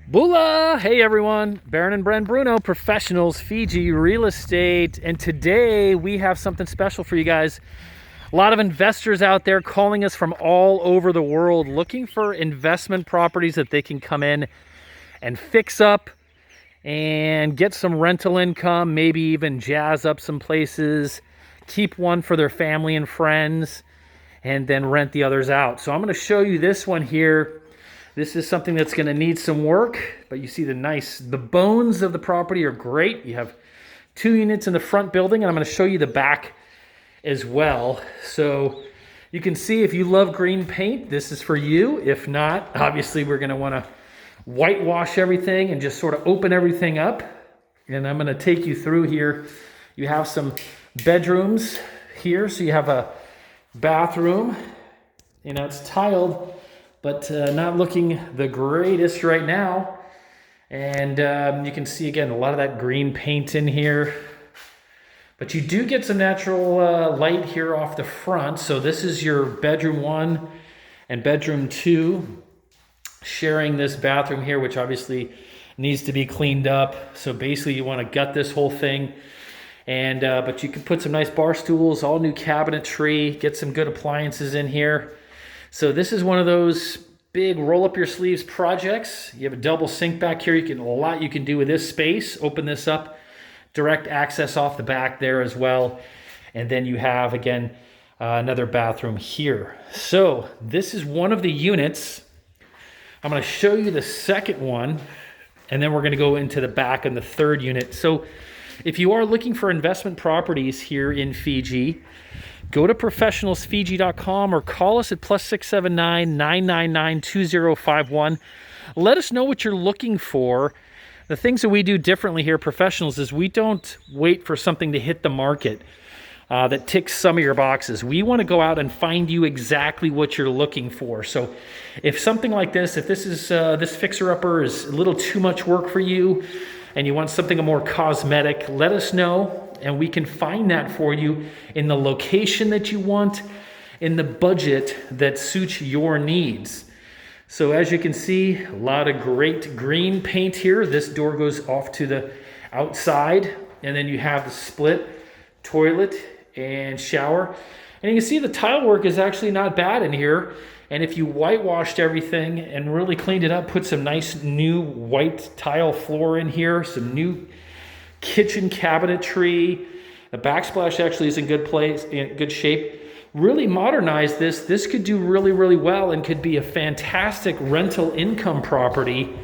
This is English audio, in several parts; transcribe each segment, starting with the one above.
Bula! Hey everyone, Baron and Bren Bruno, Professionals FIJI Real Estate, and today we have something special for you guys. A lot of investors out there calling us from all over the world looking for investment properties that they can come in and fix up and get some rental income, maybe even jazz up some places, keep one for their family and friends, and then rent the others out. So I'm going to show you this one here. This is something that's going to need some work, but you see the bones of the property are great. You have 2 units in the front building, and I'm going to show you the back as well. So you can see if you love green paint, this is for you. If not, obviously we're going to want to whitewash everything and just sort of open everything up. And I'm going to take you through here. You have some bedrooms here. So you have a bathroom. You know, it's tiled, but not looking the greatest right now. And you can see, again, a lot of that green paint in here. But you do get some natural light here off the front. So this is your bedroom 1 and bedroom 2, sharing this bathroom here, which obviously needs to be cleaned up. So basically you want to gut this whole thing. And but you can put some nice bar stools, all new cabinetry, get some good appliances in here. So this is one of those big roll up your sleeves projects. You have a double sink back here. A lot you can do with this space. Open this up, direct access off the back there as well. And then you have, again, another bathroom here. So this is one of the units. I'm going to show you the second one, and then we're going to go into the back and the third unit. So if you are looking for investment properties here in Fiji, go to professionalsfiji.com or call us at +679 999 2051. Let us know what you're looking for. The things that we do differently here at Professionals is we don't wait for something to hit the market that ticks some of your boxes. We want to go out and find you exactly what you're looking for. So if something like this, if this is this fixer-upper is a little too much work for you and you want something more cosmetic, let us know. And we can find that for you in the location that you want, in the budget that suits your needs. So as you can see, a lot of great green paint here. This door goes off to the outside, and then you have the split toilet and shower. And you can see the tile work is actually not bad in here. And if you whitewashed everything and really cleaned it up, put some nice new white tile floor in here, some new kitchen cabinetry. The backsplash actually is in good shape. Really modernize this. This could do really, really well and could be a fantastic rental income property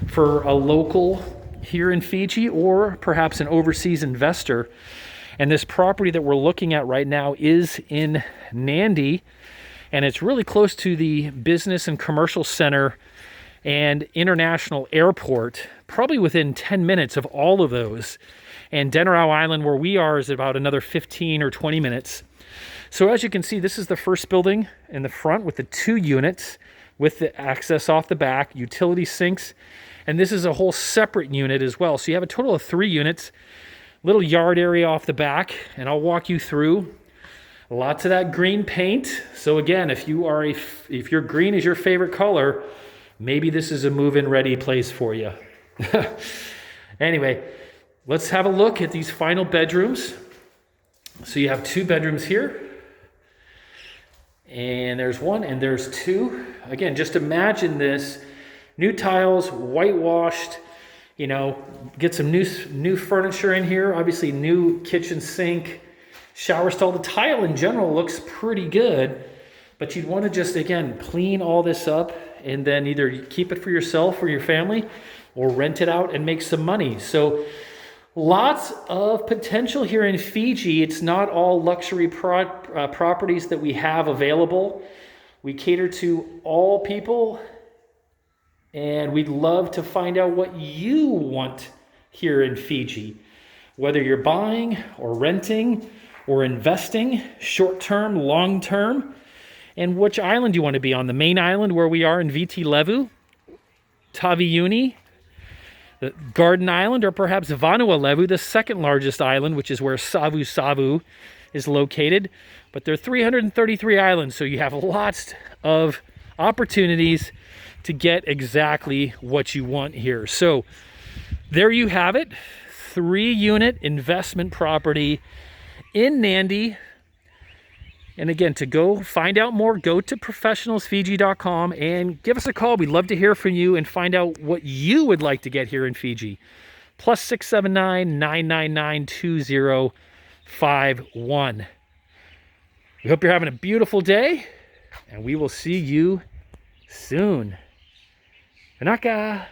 for a local here in Fiji or perhaps an overseas investor. And this property that we're looking at right now is in Nadi, and it's really close to the business and commercial center and international airport, probably within 10 minutes of all of those. And Denarau Island, where we are, is about another 15 or 20 minutes. So as you can see, this is the first building in the front with the 2 units with the access off the back, utility sinks, and this is a whole separate unit as well. So you have a total of 3 units, little yard area off the back, and I'll walk you through. Lots of that green paint. So again, if your green is your favorite color, maybe this is a move-in ready place for you. Anyway, let's have a look at these final bedrooms. So you have 2 bedrooms here. And there's 1 and there's 2. Again, just imagine this. New tiles, whitewashed, you know, get some new furniture in here. Obviously new kitchen sink, shower stall. The tile in general looks pretty good, but you'd want to just, again, clean all this up and then either keep it for yourself or your family or rent it out and make some money. So lots of potential here in Fiji. It's not all luxury properties that we have available. We cater to all people, and we'd love to find out what you want here in Fiji. Whether you're buying or renting or investing, short-term, long-term, and which island you want to be on. The main island where we are in Viti Levu, Taveuni, the Garden Island, or perhaps Vanua Levu, the second largest island, which is where Savu Savu is located. But there are 333 islands, so you have lots of opportunities to get exactly what you want here. So there you have it. 3-unit investment property in Nadi. And again, to go find out more, go to professionalsfiji.com and give us a call. We'd love to hear from you and find out what you would like to get here in Fiji. +679-999-2051. We hope you're having a beautiful day, and we will see you soon. Anaka.